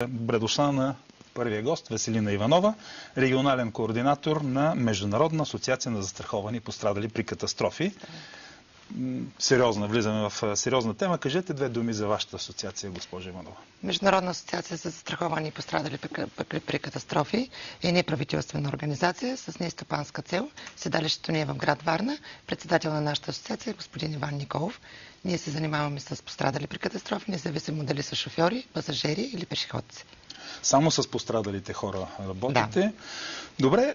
Бредошла на първия гост Веселина Иванова, регионален координатор на Международна асоциация на застраховани и пострадали при катастрофи. Сериозно, влизаме в сериозна тема. Кажете две думи за вашата асоциация, госпожа Иванова. Международна асоциация за застраховани и пострадали при катастрофи е неправителствена организация с нестопанска цел. Седалището ни е в град Варна. Председател на нашата асоциация е господин Иван Николов. Ние се занимаваме с пострадали при катастрофи, независимо дали са шофьори, пасажери или пешеходци. Само с пострадалите хора работите? Да. Добре,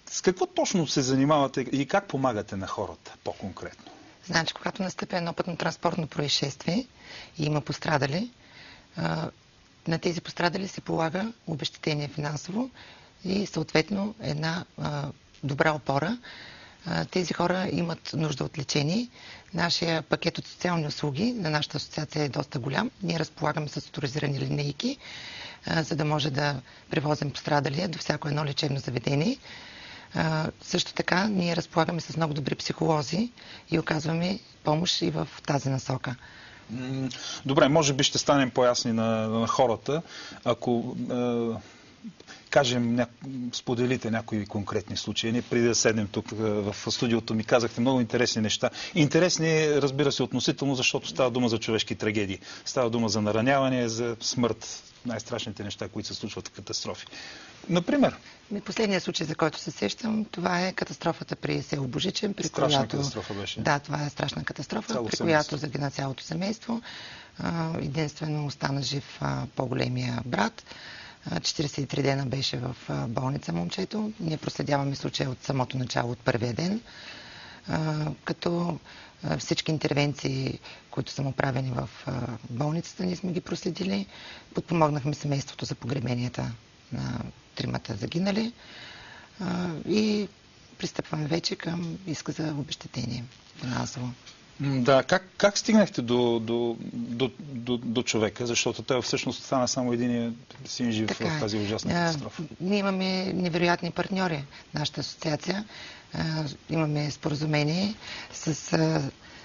с какво точно се занимавате и как помагате на хората по-конкретно? Значи, когато настъпи едно пътно-транспортно происшествие и има пострадали, на тези пострадали се полага обезщетение финансово и съответно една добра опора. Тези хора имат нужда от лечение. Нашия пакет от социални услуги на нашата асоциация е доста голям. Ние разполагаме с оторизирани линейки, за да може да превозим пострадалия до всяко едно лечебно заведение. Също така, ние разполагаме с много добри психолози и оказваме помощ и в тази насока. Добре, може би ще станем по-ясни на хората, ако кажем, споделите някои конкретни случаи. Ние преди да седнем тук в студиото ми казахте много интересни неща. Интересни, разбира се, относително, защото става дума за човешки трагедии. Става дума за нараняване, за смърт. Най-страшните неща, които се случват в катастрофи. Например? Последният случай, за който се сещам, това е катастрофата при село Божичен. Страшна катастрофа беше. Да, това е страшна катастрофа, при която загина цялото семейство. Единствено остана жив по-големия брат. 43 дена беше в болница момчето. Ние проследяваме случая от самото начало, от първия ден. Като всички интервенции, които са направени в болницата, ние сме ги проследили. Подпомогнахме семейството за погребенията на тримата загинали и пристъпваме вече към иска за обезщетение финансово. Да, как стигнахте до човека, защото той всъщност стана само един син жив в тази ужасна катастрофа? Ние имаме невероятни партньори, нашата асоциация. Имаме споразумение с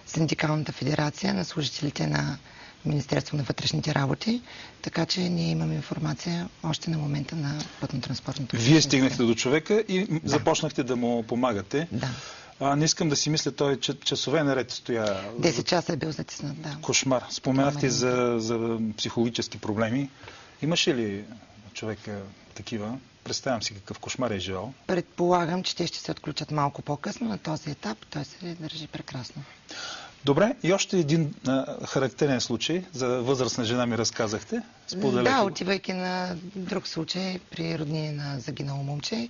Синдикалната федерация на служителите на Министерство на вътрешните работи, така че ние имаме информация още на момента на пътно-транспортното. Вие стигнахте до човека и започнахте да му помагате. Да. Не искам да си мисля, той часове наред стоя. 10 часа е бил затиснат, да. Кошмар. Споменахте за психологически проблеми. Имаше ли човека такива? Представям си какъв кошмар е живял. Предполагам, че те ще се отключат малко по-късно. На този етап той се държи прекрасно. Добре, и още един характерен случай. За възрастна жена ми разказахте. Споделете. Да, отивайки на друг случай при роднини на загинало момче,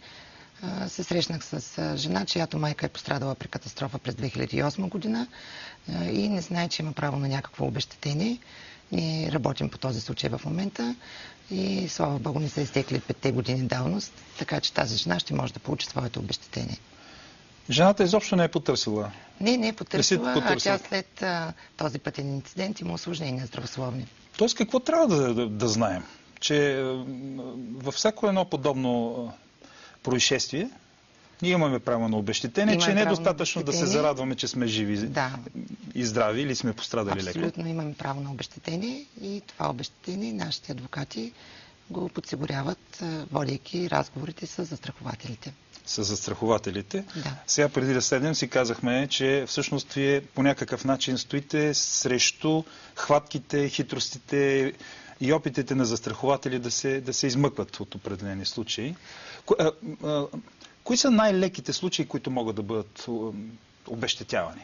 се срещнах с жена, чиято майка е пострадала при катастрофа през 2008 година и не знае, че има право на някакво обезщетение. Ние работим по този случай в момента и слава Богу не са изтекли 5 години давност, така че тази жена ще може да получи своето обезщетение. Жената изобщо не е потърсила? Не е потърсила, а тя след този пътен инцидент има усложнения здравословни. Тоест какво трябва да знаем? Че във всяко едно подобно происшествие ние имаме право на обезщетение, че не е достатъчно да се зарадваме, че сме живи и здрави или сме пострадали леко. Абсолютно имаме право на обезщетение и това обезщетение нашите адвокати го подсигуряват, водейки разговорите с застрахователите. С застрахователите. Да. Сега преди да седнем си казахме, че всъщност вие по някакъв начин стоите срещу хватките, хитростите и опитите на застрахователи да се измъкват от определени случаи. Кои са най-леките случаи, които могат да бъдат обезщетявани?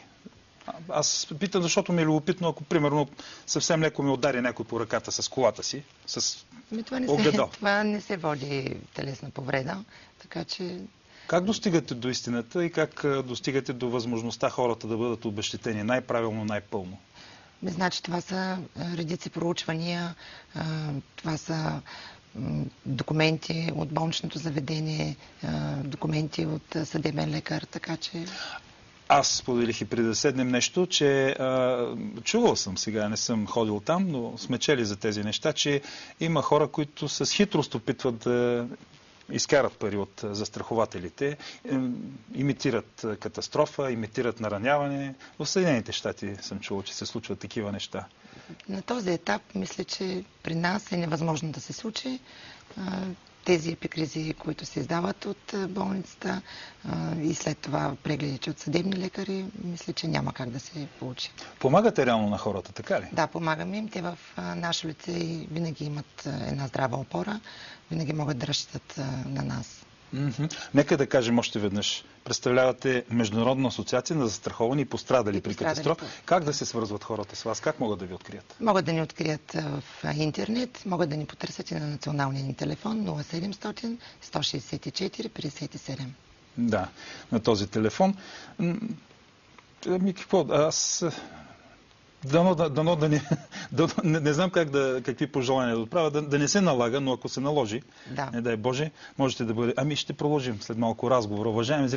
Аз питам, защото ми е любопитно, ако примерно съвсем леко ми удари някой по ръката с колата си, с огледал. Това не се води телесна повреда, така че... Как достигате до истината и как достигате до възможността хората да бъдат обезщетени най-правилно, най-пълно? Значи това са редици проучвания, това са документи от болничното заведение, документи от съдебен лекар, така че... Аз споделих и преди да седнем нещо, че чувал съм сега, не съм ходил там, но сме чели за тези неща, че има хора, които с хитрост опитват да изкарат пари от застрахователите, имитират катастрофа, имитират нараняване. В Съединените щати съм чувал, че се случват такива неща. На този етап мисля, че при нас е невъзможно да се случи. Тези епикризи, които се издават от болницата и след това прегледите от съдебни лекари, мисля, че няма как да се получи. Помагате реално на хората, така ли? Да, помагаме им. Те в наше лице и винаги имат една здрава опора, винаги могат да разчитат на нас. Нека да кажем още веднъж. Представлявате Международна асоциация на застраховани и пострадали при катастрофа. Как да се свързват хората с вас? Как могат да ви открият? Могат да ни открият в интернет, могат да ни потърсят и на националния ни телефон 0700 164 57. Да, на този телефон. Какво? Аз... Дано да не знам какви пожелания да отправя, да не се налага, но ако се наложи, Да. не дай Боже, можете да бъде... Ще продължим след малко разговор. Уважаеми